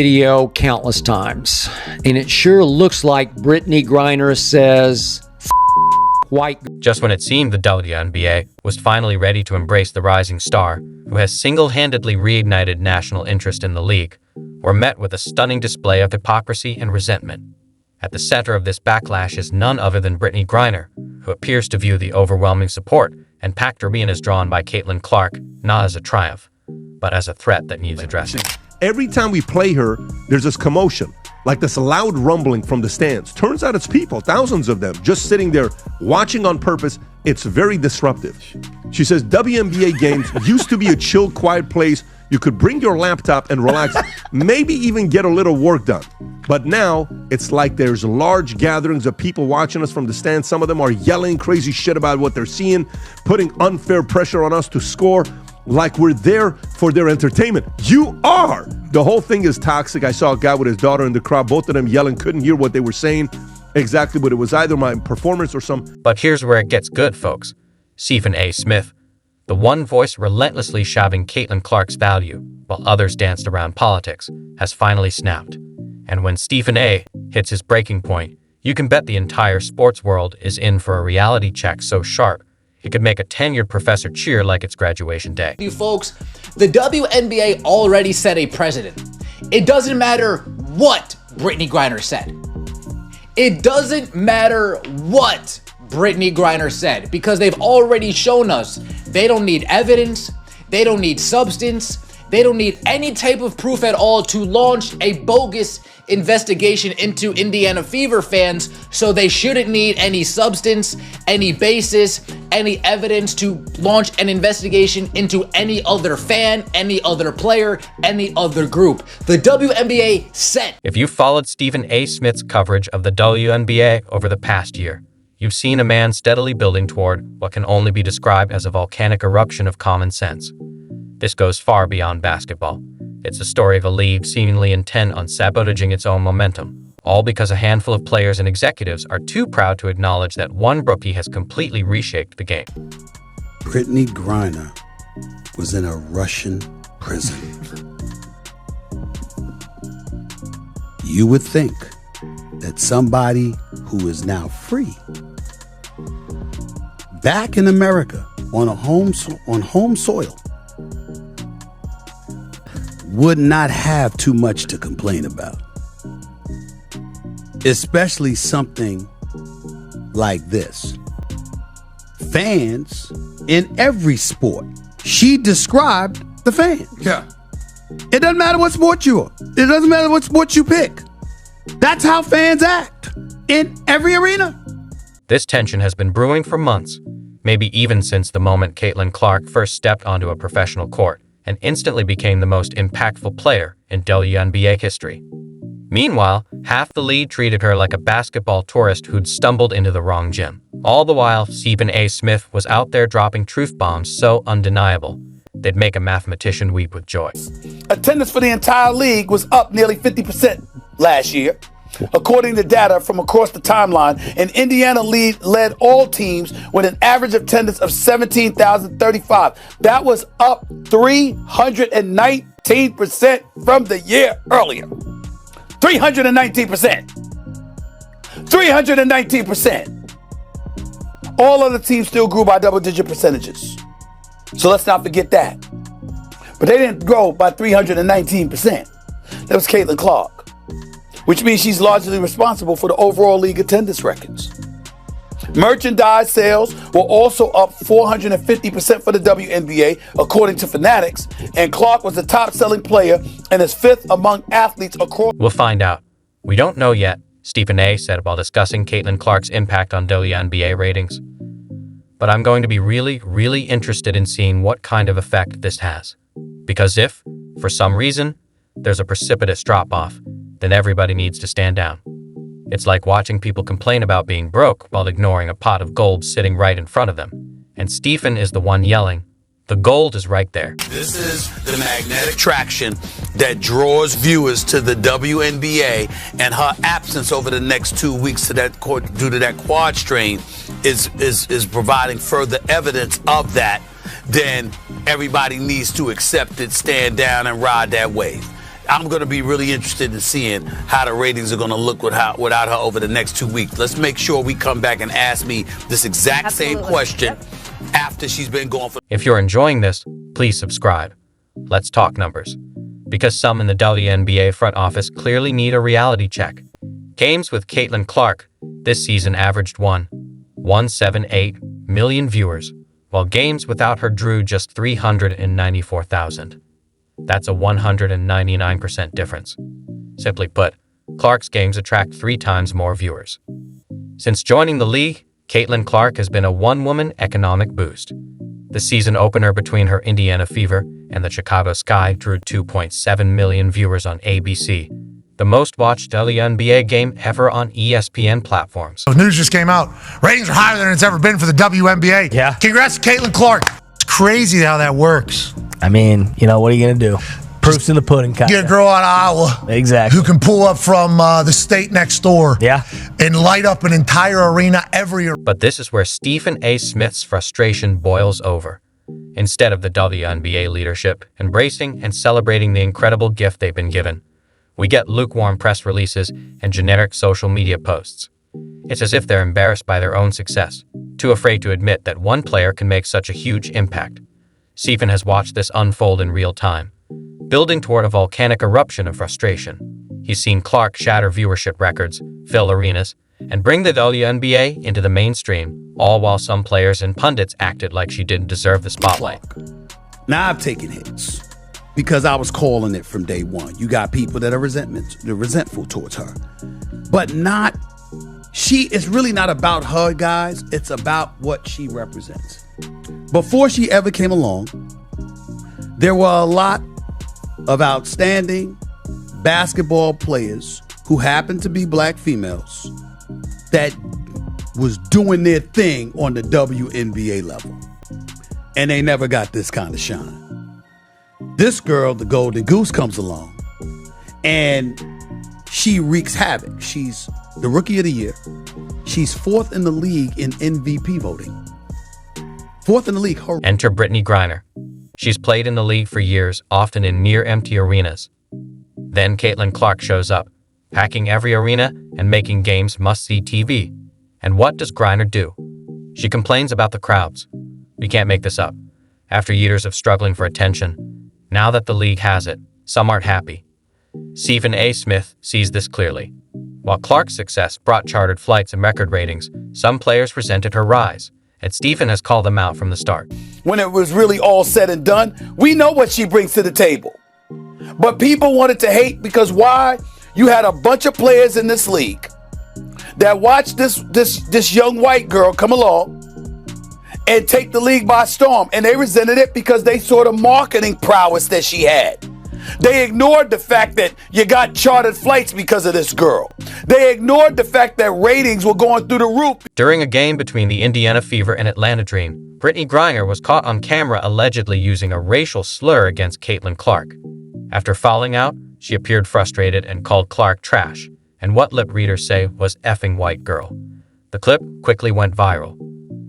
video countless times, and it sure looks like Brittney Griner says white. Just when it seemed the WNBA was finally ready to embrace the rising star, who has single-handedly reignited national interest in the league, were met with a stunning display of hypocrisy and resentment. At the center of this backlash is none other than Brittney Griner, who appears to view the overwhelming support and packed arenas drawn by Caitlin Clark not as a triumph, but as a threat that needs addressing. Every time we play her, there's this commotion, like this loud rumbling from the stands. Turns out it's people, thousands of them, just sitting there watching on purpose. It's very disruptive. She says WNBA games used to be a chill, quiet place. You could bring your laptop and relax, maybe even get a little work done. But now it's like there's large gatherings of people watching us from the stands. Some of them are yelling crazy shit about what they're seeing, putting unfair pressure on us to score, like we're there for their entertainment. You are! The whole thing is toxic. I saw a guy with his daughter in the crowd, both of them yelling, couldn't hear what they were saying exactly, but it was either my performance or some... But here's where it gets good, folks. Stephen A. Smith, the one voice relentlessly shoving Caitlin Clark's value while others danced around politics, has finally snapped. And when Stephen A. hits his breaking point, you can bet the entire sports world is in for a reality check so sharp it could make a tenured professor cheer like it's graduation day. You folks, the WNBA already set a precedent. It doesn't matter what Brittney Griner said. It doesn't matter what Brittney Griner said, because they've already shown us they don't need evidence, they don't need substance, they don't need any type of proof at all to launch a bogus investigation into Indiana Fever fans, so they shouldn't need any substance, any basis, any evidence to launch an investigation into any other fan, any other player, any other group. The WNBA said. If you followed Stephen A. Smith's coverage of the WNBA over the past year, you've seen a man steadily building toward what can only be described as a volcanic eruption of common sense. This goes far beyond basketball. It's the story of a league seemingly intent on sabotaging its own momentum, all because a handful of players and executives are too proud to acknowledge that one rookie has completely reshaped the game. Brittney Griner was in a Russian prison. You would think that somebody who is now free, back in America on home soil, would not have too much to complain about. Especially something like this. Fans in every sport. She described the fans. Yeah. It doesn't matter what sport you are. It doesn't matter what sport you pick. That's how fans act in every arena. This tension has been brewing for months, maybe even since the moment Caitlin Clark first stepped onto a professional court and instantly became the most impactful player in WNBA history. Meanwhile, half the league treated her like a basketball tourist who'd stumbled into the wrong gym. All the while, Stephen A. Smith was out there dropping truth bombs so undeniable, they'd make a mathematician weep with joy. Attendance for the entire league was up nearly 50% last year. According to data from across the timeline, and Indiana led all teams with an average attendance of 17,035. That was up 319% from the year earlier. 319%. 319%. All other teams still grew by double-digit percentages. So let's not forget that. But they didn't grow by 319%. That was Caitlin Clark, which means she's largely responsible for the overall league attendance records. Merchandise sales were also up 450% for the WNBA, according to Fanatics, and Clark was the top-selling player and is fifth among athletes across... We'll find out. We don't know yet, Stephen A. said while discussing Caitlin Clark's impact on WNBA ratings. But I'm going to be really interested in seeing what kind of effect this has. Because if, for some reason, there's a precipitous drop-off, then everybody needs to stand down. It's like watching people complain about being broke while ignoring a pot of gold sitting right in front of them. And Stephen is the one yelling, "The gold is right there." This is the magnetic traction that draws viewers to the WNBA, and her absence over the next 2 weeks due to that quad strain is providing further evidence of that. Then everybody needs to accept it, stand down, and ride that wave. I'm going to be really interested in seeing how the ratings are going to look without her over the next 2 weeks. Let's make sure we come back and ask me this exact same question after she's been gone for. If you're enjoying this, please subscribe. Let's talk numbers. Because some in the WNBA front office clearly need a reality check. Games with Caitlin Clark this season averaged 1.178 million viewers, while games without her drew just 394,000. That's a 199% difference. Simply put, Clark's games attract 3 times more viewers. Since joining the league, Caitlin Clark has been a one-woman economic boost. The season opener between her Indiana Fever and the Chicago Sky drew 2.7 million viewers on ABC, the most-watched WNBA game ever on ESPN platforms. The news just came out. Ratings are higher than it's ever been for the WNBA. Yeah. Congrats to Caitlin Clark. It's crazy how that works. I mean, you know, what are you going to do? Proof's in the pudding, kind Get a girl out of Iowa. Exactly. Who can pull up from the state next door. Yeah. And light up an entire arena every year. But this is where Stephen A. Smith's frustration boils over. Instead of the WNBA leadership embracing and celebrating the incredible gift they've been given, we get lukewarm press releases and generic social media posts. It's as if they're embarrassed by their own success, too afraid to admit that one player can make such a huge impact. Stephen has watched this unfold in real time, building toward a volcanic eruption of frustration. He's seen Clark shatter viewership records, fill arenas, and bring the WNBA into the mainstream, all while some players and pundits acted like she didn't deserve the spotlight. Now I've taken hits because I was calling it from day one. You got people that are resentful towards her, but it's really not about her, guys. It's about what she represents. Before she ever came along, there were a lot of outstanding basketball players who happened to be black females that was doing their thing on the WNBA level. And they never got this kind of shine. This girl, the Golden Goose, comes along and she wreaks havoc. She's the Rookie of the Year. She's 4th in the league in MVP voting. 4th in the league. Enter Brittney Griner. She's played in the league for years, often in near-empty arenas. Then Caitlin Clark shows up, packing every arena and making games must-see TV. And what does Griner do? She complains about the crowds. We can't make this up. After years of struggling for attention, now that the league has it, some aren't happy. Stephen A. Smith sees this clearly. While Clark's success brought chartered flights and record ratings, some players resented her rise, and Stephen has called them out from the start. When it was really all said and done, we know what she brings to the table. But people wanted to hate because why? You had a bunch of players in this league that watched this young white girl come along and take the league by storm. And they resented it because they saw the marketing prowess that she had. They ignored the fact that you got chartered flights because of this girl. They ignored the fact that ratings were going through the roof. During a game between the Indiana Fever and Atlanta Dream, Brittney Griner was caught on camera allegedly using a racial slur against Caitlin Clark. After falling out, she appeared frustrated and called Clark trash, and what lip readers say was effing white girl. The clip quickly went viral.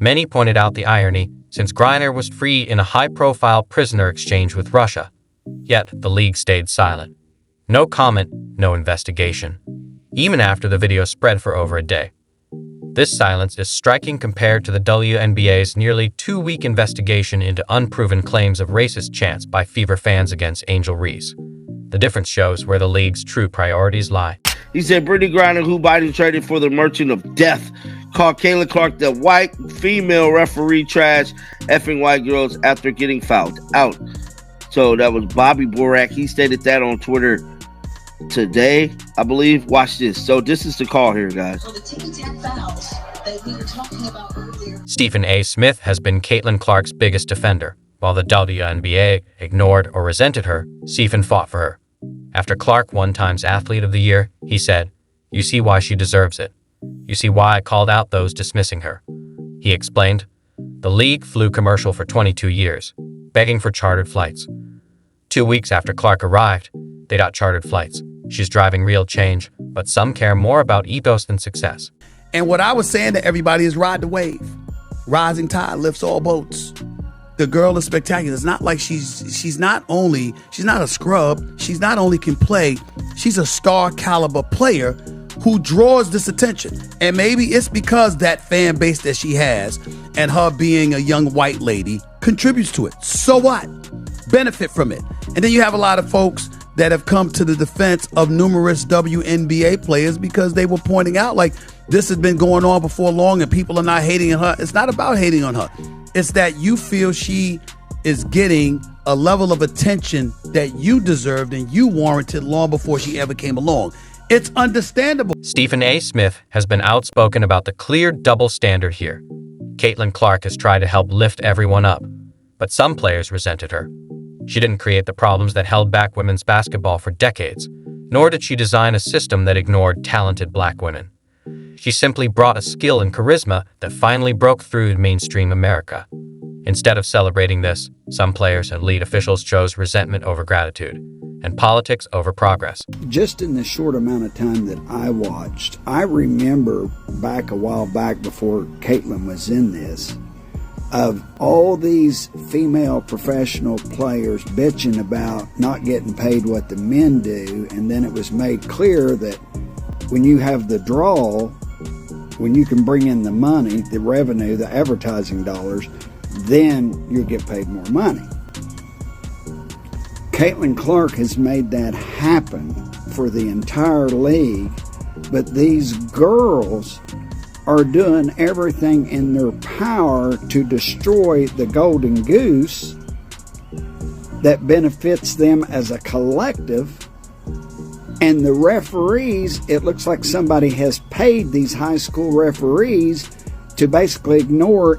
Many pointed out the irony, since Griner was free in a high-profile prisoner exchange with Russia. Yet, the league stayed silent. No comment, no investigation. Even after the video spread for over a day. This silence is striking compared to the WNBA's nearly 2-week investigation into unproven claims of racist chants by Fever fans against Angel Reese. The difference shows where the league's true priorities lie. He said Brittney Griner, who Biden traded for the Merchant of Death, called Caitlin Clark the white female referee trash, effing white girls after getting fouled out. So that was Bobby Borak. He stated that on Twitter today, I believe. Watch this. So this is the call here, guys. So the ticky-tack fouls that we were talking about earlier. Stephen A. Smith has been Caitlin Clark's biggest defender. While the WNBA ignored or resented her, Stephen fought for her. After Clark won Times Athlete of the Year, he said, "You see why she deserves it. You see why I called out those dismissing her." He explained, "The league flew commercial for 22 years, begging for chartered flights. 2 weeks after Clark arrived, they got chartered flights. She's driving real change, but some care more about ethos than success." And what I was saying to everybody is ride the wave. Rising tide lifts all boats. The girl is spectacular. It's not like she's not a scrub. She's not only can play, she's a star caliber player who draws this attention. And maybe it's because that fan base that she has and her being a young white lady contributes to it. So what? Benefit from it. And then you have a lot of folks that have come to the defense of numerous WNBA players because they were pointing out like this has been going on before long and people are not hating on her. It's not about hating on her. It's that you feel she is getting a level of attention that you deserved and you warranted long before she ever came along. It's understandable. Stephen A. Smith has been outspoken about the clear double standard here. Caitlin Clark has tried to help lift everyone up, but some players resented her. She didn't create the problems that held back women's basketball for decades, nor did she design a system that ignored talented black women. She simply brought a skill and charisma that finally broke through mainstream America. Instead of celebrating this, some players and lead officials chose resentment over gratitude and politics over progress. Just in the short amount of time that I watched, I remember back a while back before Caitlin was in this, of all these female professional players bitching about not getting paid what the men do, and then it was made clear that when you have the draw, when you can bring in the money, the revenue, the advertising dollars, then you'll get paid more money. Caitlin Clark has made that happen for the entire league, but these girls are doing everything in their power to destroy the golden goose that benefits them as a collective. And the referees, it looks like somebody has paid these high school referees to basically ignore